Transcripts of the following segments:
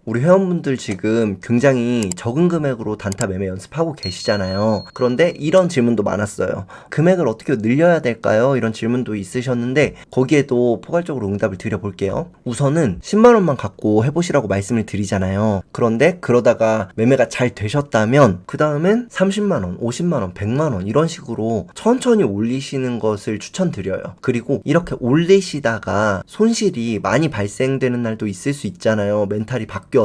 우리 회원분들 지금 굉장히 적은 금액으로 단타 매매 연습하고 계시잖아요. 그런데 이런 질문도 많았어요. 금액을 어떻게 늘려야 될까요? 이런 질문도 있으셨는데 거기에도 포괄적으로 응답을 드려볼게요. 우선은 10만원만 갖고 해보시라고 말씀을 드리잖아요. 그런데 그러다가 매매가 잘 되셨다면 그 다음엔 30만원, 50만원, 100만원 이런 식으로 천천히 올리시는 것을 추천드려요. 그리고 이렇게 올리시다가 손실이 많이 발생되는 날도 있을 수 있잖아요. 멘탈이 바뀌어서.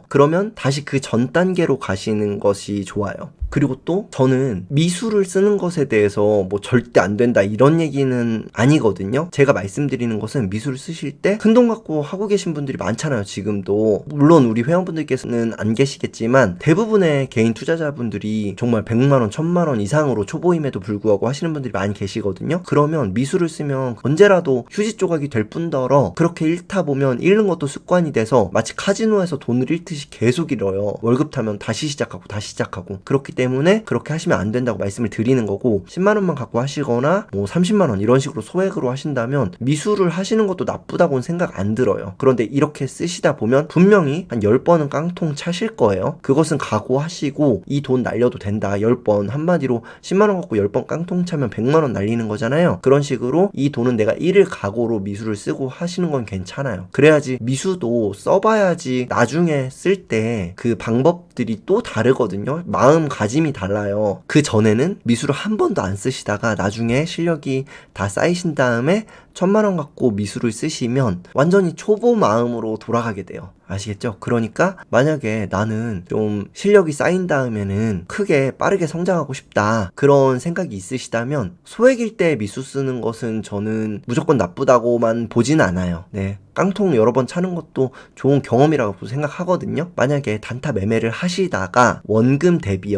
그러면 다시 그 전 단계로 가시는 것이 좋아요. 그리고 또 저는 미수를 쓰는 것에 대해서 뭐 절대 안 된다 이런 얘기는 아니거든요. 제가 말씀드리는 것은 미수를 쓰실 때 큰 돈 갖고 하고 계신 분들이 많잖아요. 지금도 물론 우리 회원분들께서는 안 계시겠지만 대부분의 개인 투자자분들이 정말 100만원, 1000만원 이상으로 초보임에도 불구하고 하시는 분들이 많이 계시거든요. 그러면 미수를 쓰면 언제라도 휴지 조각이 될 뿐더러 그렇게 잃다 보면 잃는 것도 습관이 돼서 마치 카지노에서 돈을 잃듯이 계속 잃어요. 월급 타면 다시 시작하고 다시 시작하고. 그렇기 때문에 그렇게 하시면 안 된다고 말씀을 드리는 거고, 10만원만 갖고 하시거나 뭐 30만원 이런 식으로 소액으로 하신다면 미수를 하시는 것도 나쁘다고는 생각 안 들어요. 그런데 이렇게 쓰시다 보면 분명히 한 10번은 깡통 차실 거예요. 그것은 각오하시고 이 돈 날려도 된다. 10번 한마디로 10만원 갖고 10번 깡통 차면 100만원 날리는 거잖아요. 그런 식으로 이 돈은 내가 잃을 각오로 미수를 쓰고 하시는 건 괜찮아요. 그래야지 미수도 써봐야지 나중에 쓸 때 그 방법들이 또 다르거든요. 마음가짐이 달라요. 그 전에는 미수를 한 번도 안 쓰시다가 나중에 실력이 다 쌓이신 다음에 1000만원 갖고 미수를 쓰시면 완전히 초보 마음으로 돌아가게 돼요. 아시겠죠? 그러니까 만약에 나는 좀 실력이 쌓인 다음에는 크게 빠르게 성장하고 싶다 그런 생각이 있으시다면 소액일 때 미수 쓰는 것은 저는 무조건 나쁘다고만 보진 않아요. 네, 깡통 여러 번 차는 것도 좋은 경험이라고 생각하거든요. 만약에 단타 매매를 하시다가 원금 대비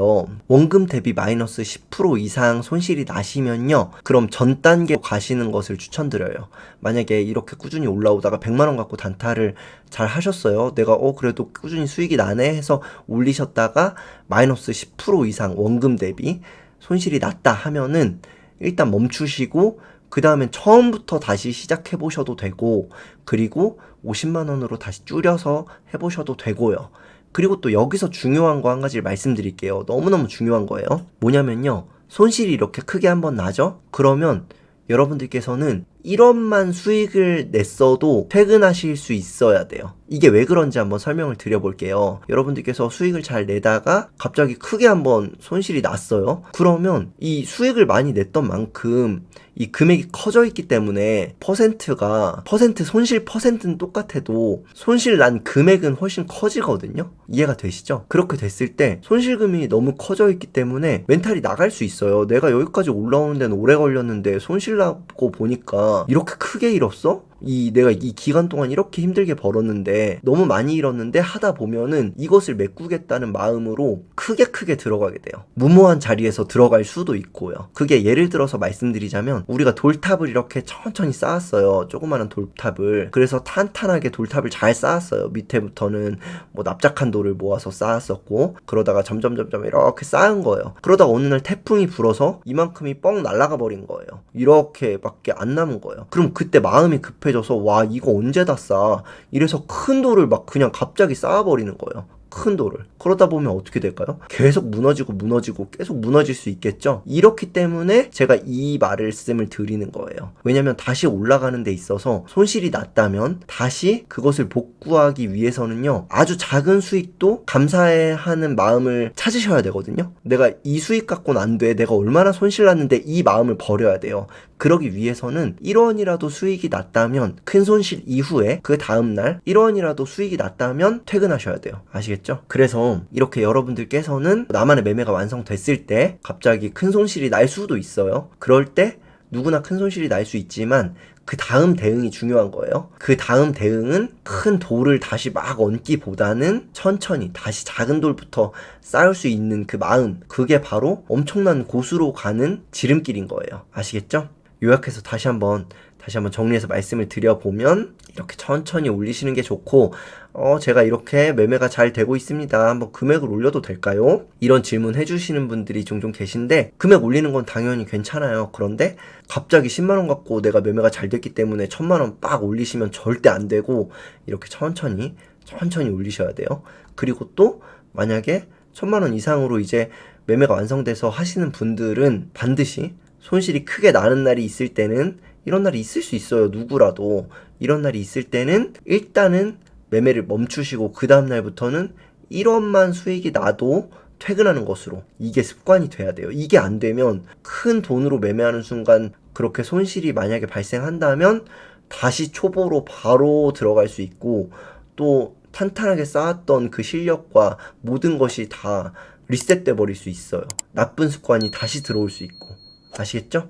마이너스 10% 이상 손실이 나시면요, 그럼 전 단계 가시는 것을 추천드려요. 만약에 이렇게 꾸준히 올라오다가 100만원 갖고 단타를 잘 하셨어요. 내가 그래도 꾸준히 수익이 나네 해서 올리셨다가 마이너스 10% 이상 원금 대비 손실이 났다 하면은 일단 멈추시고 그 다음엔 처음부터 다시 시작해 보셔도 되고, 그리고 50만원으로 다시 줄여서 해보셔도 되고요. 그리고 또 여기서 중요한 거 한 가지를 말씀드릴게요. 너무너무 중요한 거예요. 뭐냐면요, 손실이 이렇게 크게 한번 나죠? 그러면 여러분들께서는 1원만 수익을 냈어도 퇴근하실 수 있어야 돼요. 이게 왜 그런지 한번 설명을 드려볼게요. 여러분들께서 수익을 잘 내다가 갑자기 크게 한번 손실이 났어요. 그러면 이 수익을 많이 냈던 만큼 이 금액이 커져 있기 때문에 손실 퍼센트는 똑같아도 손실 난 금액은 훨씬 커지거든요. 이해가 되시죠? 그렇게 됐을 때 손실금이 너무 커져 있기 때문에 멘탈이 나갈 수 있어요. 내가 여기까지 올라오는 데는 오래 걸렸는데 손실 나고 보니까 이렇게 크게 잃었어? 내가 이 기간 동안 이렇게 힘들게 벌었는데 너무 많이 잃었는데 하다 보면은 이것을 메꾸겠다는 마음으로 크게 들어가게 돼요. 무모한 자리에서 들어갈 수도 있고요. 그게 예를 들어서 말씀드리자면 우리가 돌탑을 이렇게 천천히 쌓았어요. 조그마한 돌탑을. 그래서 탄탄하게 돌탑을 잘 쌓았어요. 밑에부터는 뭐 납작한 돌을 모아서 쌓았었고, 그러다가 점점 이렇게 쌓은 거예요. 그러다가 어느 날 태풍이 불어서 이만큼이 뻥 날아가 버린 거예요. 이렇게밖에 안 남은 거예요. 그럼 그때 마음이 급해져서 와, 이거 언제 다 쌓아? 이래서 큰 돌을 막 그냥 갑자기 쌓아버리는 거예요. 큰 돌을. 그러다 보면 어떻게 될까요? 계속 무너지고 계속 무너질 수 있겠죠? 이렇기 때문에 제가 이 말씀을 드리는 거예요. 왜냐면 다시 올라가는 데 있어서 손실이 났다면 다시 그것을 복구하기 위해서는요, 아주 작은 수익도 감사해 하는 마음을 찾으셔야 되거든요. 내가 이 수익 갖고는 안 돼. 내가 얼마나 손실 났는데 이 마음을 버려야 돼요. 그러기 위해서는 1원이라도 수익이 났다면, 큰 손실 이후에 그 다음날 1원이라도 수익이 났다면 퇴근하셔야 돼요. 아시겠죠? 그래서 이렇게 여러분들께서는 나만의 매매가 완성됐을 때 갑자기 큰 손실이 날 수도 있어요. 그럴 때 누구나 큰 손실이 날 수 있지만 그 다음 대응이 중요한 거예요. 그 다음 대응은 큰 돌을 다시 막 얹기보다는 천천히 다시 작은 돌부터 쌓을 수 있는 그 마음, 그게 바로 엄청난 곳으로 가는 지름길인 거예요. 아시겠죠? 요약해서 다시 한번 정리해서 말씀을 드려보면, 이렇게 천천히 올리시는 게 좋고, 제가 이렇게 매매가 잘 되고 있습니다. 한번 금액을 올려도 될까요? 이런 질문 해주시는 분들이 종종 계신데, 금액 올리는 건 당연히 괜찮아요. 그런데 갑자기 10만원 갖고 내가 매매가 잘 됐기 때문에 1000만원 빡 올리시면 절대 안 되고, 이렇게 천천히 천천히 올리셔야 돼요. 그리고 또 만약에 1000만 원 이상으로 이제 매매가 완성돼서 하시는 분들은 반드시 손실이 크게 나는 날이 있을 때는, 이런 날이 있을 수 있어요. 누구라도. 이런 날이 있을 때는 일단은 매매를 멈추시고 그 다음 날부터는 1원만 수익이 나도 퇴근하는 것으로, 이게 습관이 돼야 돼요. 이게 안 되면 큰 돈으로 매매하는 순간 그렇게 손실이 만약에 발생한다면 다시 초보로 바로 들어갈 수 있고, 또 탄탄하게 쌓았던 그 실력과 모든 것이 다 리셋돼 버릴 수 있어요. 나쁜 습관이 다시 들어올 수 있고. 아시겠죠?